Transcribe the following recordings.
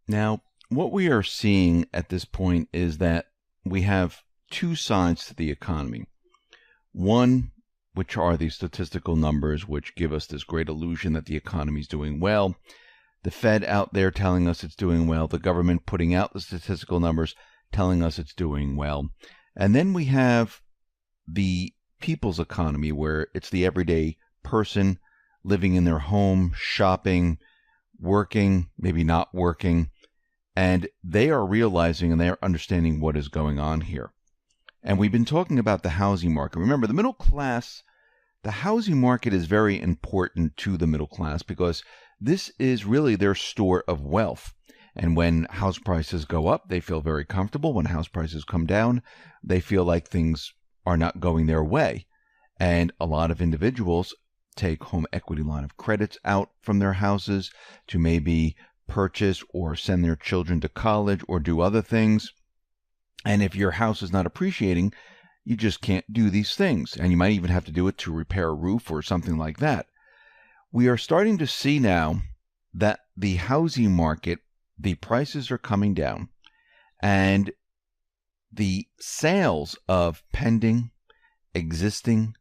Now, what we are seeing at this point is that we have two sides to the economy. One, which are the statistical numbers, which give us this great illusion that the economy is doing well. The Fed out there telling us it's doing well. The government putting out the statistical numbers telling us it's doing well. And then we have the people's economy, where it's the everyday person living in their home, shopping, working, maybe not working. And they are realizing and they are understanding what is going on here. And we've been talking about the housing market. Remember, the middle class, the housing market is very important to the middle class because this is really their store of wealth. And when house prices go up, they feel very comfortable. When house prices come down, they feel like things are not going their way. And a lot of individuals take home equity line of credits out from their houses to maybe purchase or send their children to college or do other things. And if your house is not appreciating, you just can't do these things. And you might even have to do it to repair a roof or something like that. We are starting to see now that the housing market, the prices are coming down, and the sales of pending, existing,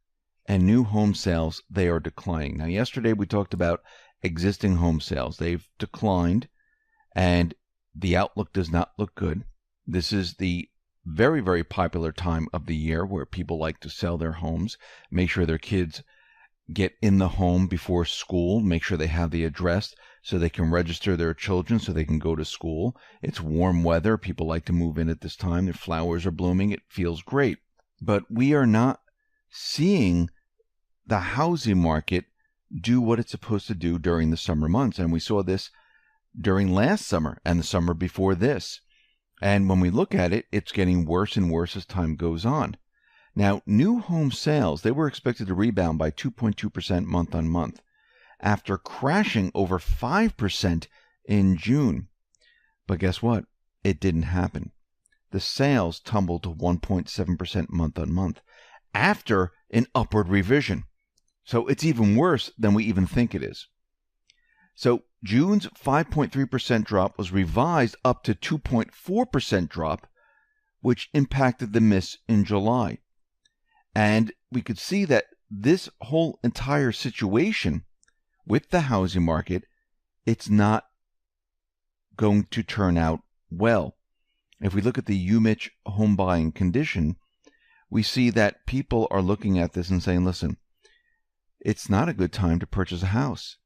and new home sales, they are declining. Now, yesterday we talked about existing home sales. They've declined, and the outlook does not look good. This is the very, very popular time of the year where people like to sell their homes, make sure their kids get in the home before school, make sure they have the address so they can register their children so they can go to school. It's warm weather. People like to move in at this time. Their flowers are blooming. It feels great. But we are not seeing the housing market do what it's supposed to do during the summer months. And we saw this during last summer and the summer before this. And when we look at it, it's getting worse and worse as time goes on. Now, new home sales, they were expected to rebound by 2.2% month on month after crashing over 5% in June. But guess what? It didn't happen. The sales tumbled to 1.7% month on month after an upward revision. So it's even worse than we even think it is. So June's 5.3% drop was revised up to 2.4% drop, which impacted the miss in July. And we could see that this whole entire situation with the housing market, it's not going to turn out well. If we look at the UMich home buying condition, we see that people are looking at this and saying, listen, it's not a good time to purchase a house.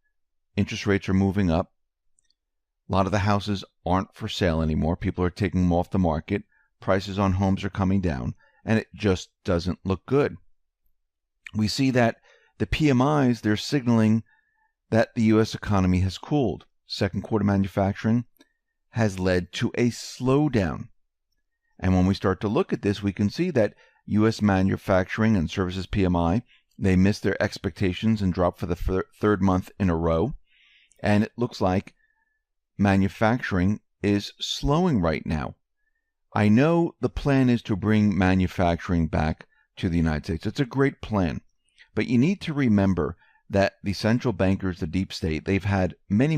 Interest rates are moving up. A lot of the houses aren't for sale anymore. People are taking them off the market. Prices on homes are coming down, and it just doesn't look good. We see that the PMIs, they're signaling that the U.S. economy has cooled. Second quarter manufacturing has led to a slowdown. And when we start to look at this, we can see that U.S. manufacturing and services PMI, they missed their expectations and dropped for the third month in a row. And it looks like manufacturing is slowing right now. I know the plan is to bring manufacturing back to the United States. It's a great plan. But you need to remember that the central bankers, the deep state, they've had many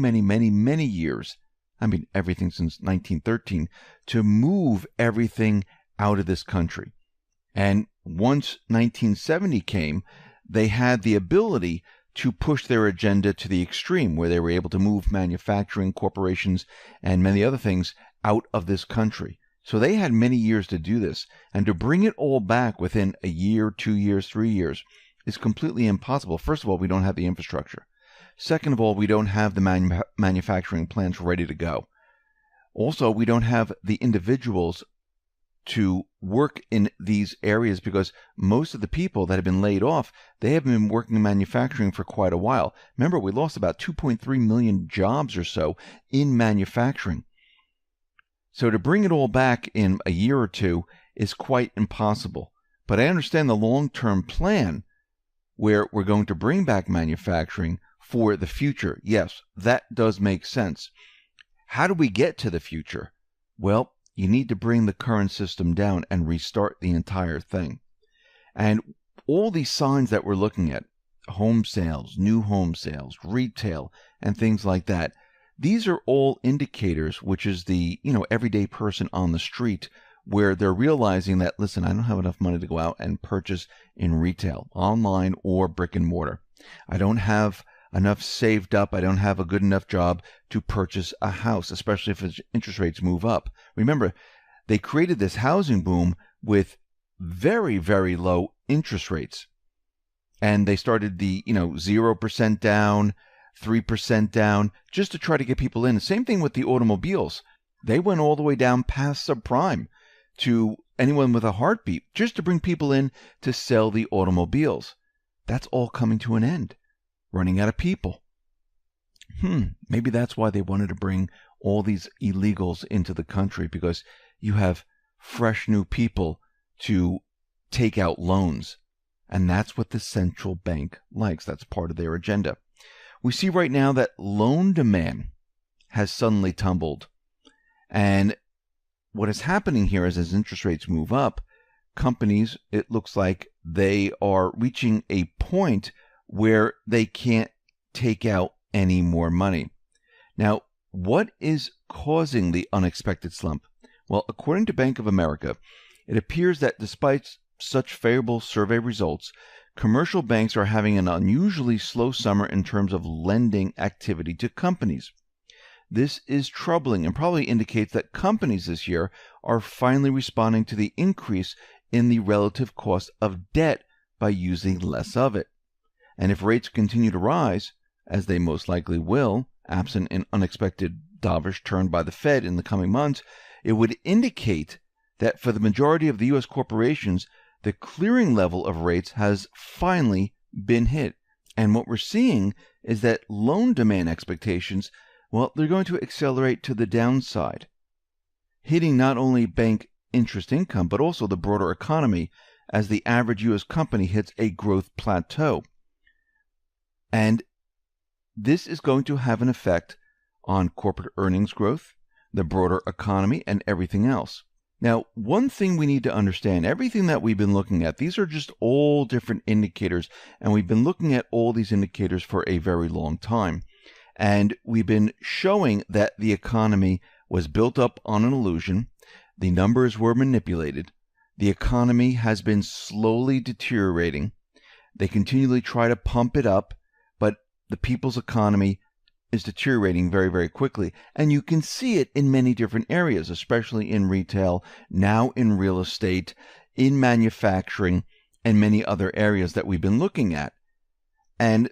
years, I mean everything since 1913, to move everything out of this country. And once 1970 came, they had the ability to push their agenda to the extreme, where they were able to move manufacturing corporations and many other things out of this country. So they had many years to do this, and to bring it all back within a year, 2 years, 3 years is completely impossible. First of all, we don't have the infrastructure. Second of all, we don't have the manufacturing plants ready to go. Also, we don't have the individuals to work in these areas because most of the people that have been laid off, they have been working in manufacturing for quite a while. Remember, we lost about 2.3 million jobs or so in manufacturing. So to bring it all back in a year or two is quite impossible. But I understand the long-term plan where we're going to bring back manufacturing for the future. Yes, that does make sense. How do we get to the future? Well, you need to bring the current system down and restart the entire thing. And all these signs that we're looking at, home sales, new home sales, retail, and things like that, These are all indicators, which is the, everyday person on the street, where they're realizing that, listen, I don't have enough money to go out and purchase in retail, online or brick and mortar. I don't have enough saved up. I don't have a good enough job to purchase a house, especially if interest rates move up. Remember, they created this housing boom with very, very low interest rates. And they started the, 0% down, 3% down, just to try to get people in. Same thing with the automobiles. They went all the way down past subprime to anyone with a heartbeat, just to bring people in to sell the automobiles. That's all coming to an end, running out of people. Maybe that's why they wanted to bring all these illegals into the country, because you have fresh new people to take out loans. And that's what the central bank likes. That's part of their agenda. We see right now that loan demand has suddenly tumbled. And what is happening here is, as interest rates move up, companies, it looks like they are reaching a point where they can't take out any more money. Now, what is causing the unexpected slump? Well, according to Bank of America, it appears that despite such favorable survey results, commercial banks are having an unusually slow summer in terms of lending activity to companies. This is troubling and probably indicates that companies this year are finally responding to the increase in the relative cost of debt by using less of it. And if rates continue to rise, as they most likely will, absent an unexpected dovish turn by the Fed in the coming months, it would indicate that for the majority of the U.S. corporations, the clearing level of rates has finally been hit. And what we're seeing is that loan demand expectations, well, they're going to accelerate to the downside, hitting not only bank interest income, but also the broader economy as the average U.S. company hits a growth plateau. And this is going to have an effect on corporate earnings growth, the broader economy, and everything else. Now, one thing we need to understand, everything that we've been looking at, these are just all different indicators, and we've been looking at all these indicators for a very long time. And we've been showing that the economy was built up on an illusion. The numbers were manipulated. The economy has been slowly deteriorating. They continually try to pump it up, but the people's economy is deteriorating very, very quickly. And you can see it in many different areas, especially in retail, now in real estate, in manufacturing, and many other areas that we've been looking at. And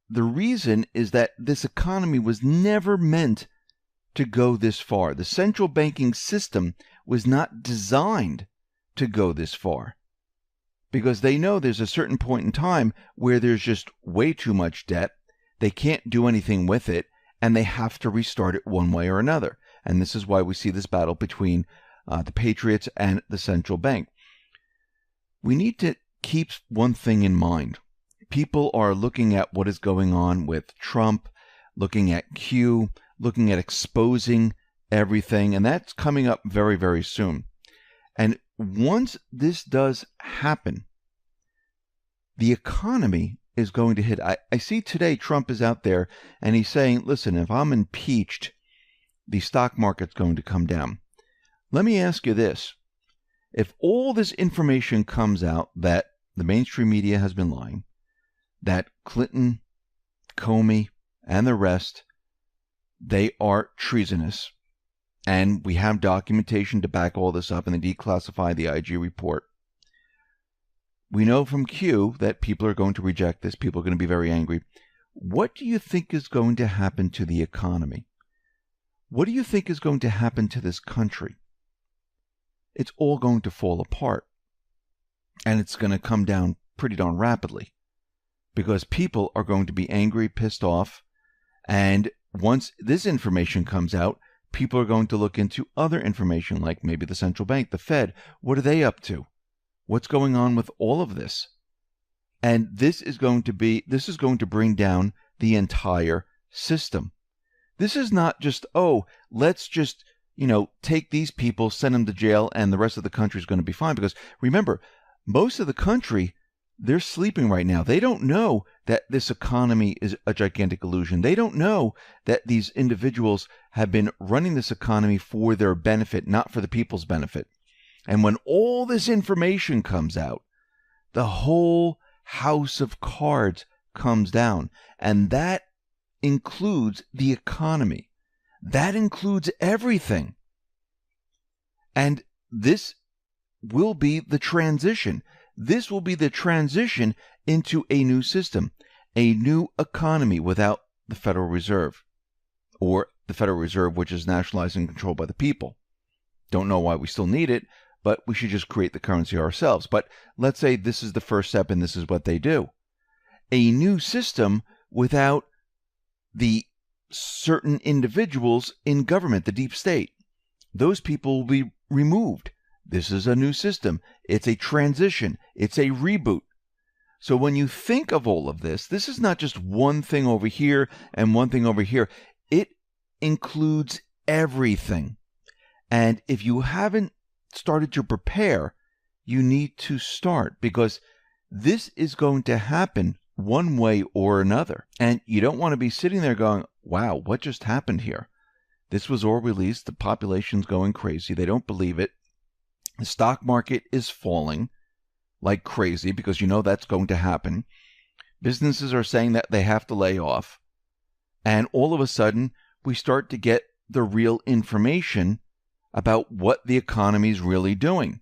the reason is that this economy was never meant to go this far. The central banking system was not designed to go this far, because they know there's a certain point in time where there's just way too much debt. They can't do anything with it, and they have to restart it one way or another. And this is why we see this battle between the patriots and the central bank. We need to keep one thing in mind. People are looking at what is going on with Trump, looking at Q, looking at exposing everything, and that's coming up very, very soon. And once this does happen, the economy is going to hit. I see today Trump is out there and he's saying, listen, if I'm impeached, the stock market's going to come down. Let me ask you this. If all this information comes out that the mainstream media has been lying, that Clinton, Comey, and the rest, they are treasonous, and we have documentation to back all this up, and they declassify the IG report. We know from Q that people are going to reject this. People are going to be very angry. What do you think is going to happen to the economy? What do you think is going to happen to this country? It's all going to fall apart. And it's going to come down pretty darn rapidly, because people are going to be angry, pissed off. And once this information comes out, people are going to look into other information, like maybe the central bank, the Fed. What are they up to? What's going on with all of this? And this is going to bring down the entire system. This is not just, let's just, take these people, send them to jail, and the rest of the country is going to be fine. Because remember, most of the country, they're sleeping right now. They don't know that this economy is a gigantic illusion. They don't know that these individuals have been running this economy for their benefit, not for the people's benefit. And when all this information comes out, the whole house of cards comes down. And that includes the economy. That includes everything. And this will be the transition. This will be the transition into a new system, a new economy without the Federal Reserve, or the Federal Reserve, which is nationalized and controlled by the people. Don't know why we still need it, but we should just create the currency ourselves. But let's say this is the first step and this is what they do. A new system without the certain individuals in government, the deep state. Those people will be removed. This is a new system. It's a transition. It's a reboot. So when you think of all of this, this is not just one thing over here and one thing over here. It includes everything. And if you haven't started to prepare, you need to start, because this is going to happen one way or another. And you don't want to be sitting there going, wow, what just happened here? This was all released. The population's going crazy. They don't believe it. The stock market is falling like crazy, because you know that's going to happen. Businesses are saying that they have to lay off. And all of a sudden, we start to get the real information about what the economy is really doing.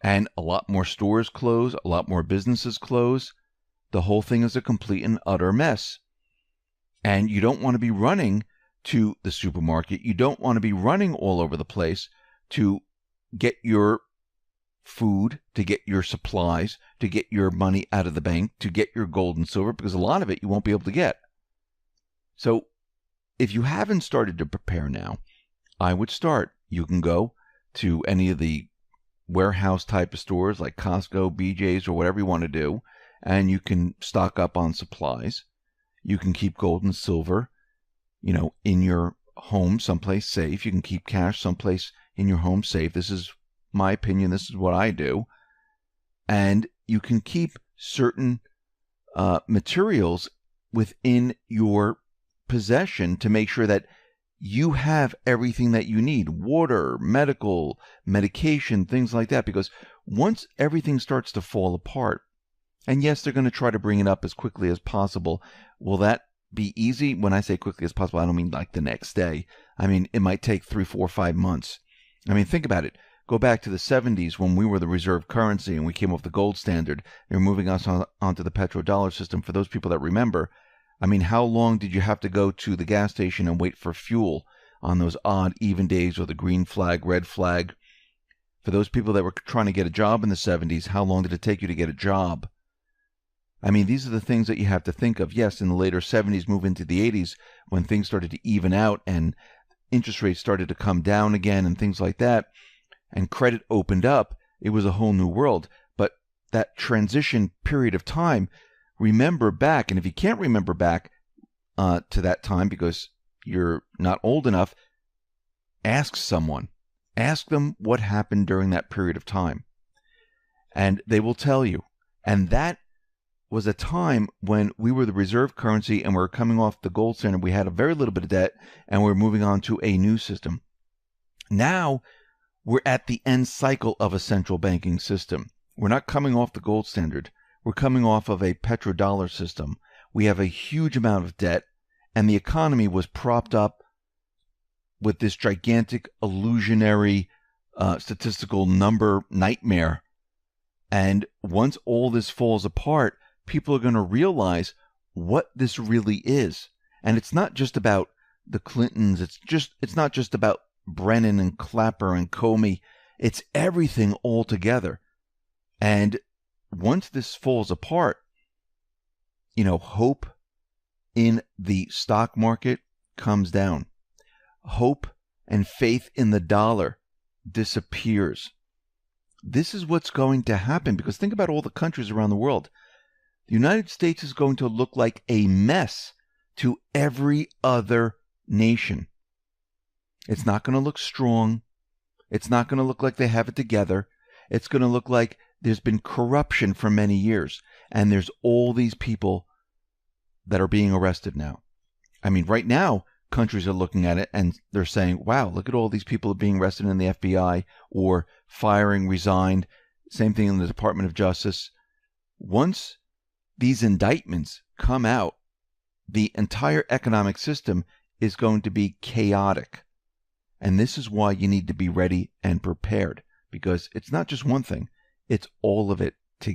And a lot more stores close, a lot more businesses close. The whole thing is a complete and utter mess. And you don't want to be running to the supermarket. You don't want to be running all over the place to get your food, to get your supplies, to get your money out of the bank, to get your gold and silver, because a lot of it you won't be able to get. So if you haven't started to prepare now, I would start. You can go to any of the warehouse type of stores like Costco, BJ's, or whatever you want to do, and you can stock up on supplies. You can keep gold and silver, in your home someplace safe. You can keep cash someplace in your home safe. This is my opinion. This is what I do. And you can keep certain materials within your possession to make sure that you have everything that you need: water, medication, things like that. Because once everything starts to fall apart, and yes, they're going to try to bring it up as quickly as possible. Will that be easy? When I say quickly as possible, I don't mean like the next day. I mean, it might take 3, 4, 5 months. I mean, think about it. Go back to the 70s when we were the reserve currency and we came off the gold standard. They're moving us onto the petrodollar system. For those people that remember, I mean, how long did you have to go to the gas station and wait for fuel on those odd, even days, or the green flag, red flag? For those people that were trying to get a job in the 70s, how long did it take you to get a job? I mean, these are the things that you have to think of. Yes, in the later 70s, move into the 80s, when things started to even out and interest rates started to come down again and things like that, and credit opened up, it was a whole new world. But that transition period of time, remember back, and if you can't remember back to that time because you're not old enough, ask someone. Ask them what happened during that period of time. And they will tell you. And that was a time when we were the reserve currency and we were coming off the gold standard. We had a very little bit of debt and we're moving on to a new system. Now we're at the end cycle of a central banking system. We're not coming off the gold standard. We're coming off of a petrodollar system. We have a huge amount of debt, and the economy was propped up with this gigantic illusionary statistical number nightmare. And once all this falls apart, people are going to realize what this really is. And it's not just about the Clintons. It's not just about Brennan and Clapper and Comey. It's everything all together. And once this falls apart, hope in the stock market comes down. Hope and faith in the dollar disappears. This is what's going to happen, because think about all the countries around the world. The United States is going to look like a mess to every other nation. It's not going to look strong. It's not going to look like they have it together. It's going to look like there's been corruption for many years. And there's all these people that are being arrested now. I mean, right now, countries are looking at it and they're saying, wow, look at all these people being arrested in the FBI or firing, resigned. Same thing in the Department of Justice. Once these indictments come out, the entire economic system is going to be chaotic. And this is why you need to be ready and prepared, because it's not just one thing, it's all of it together.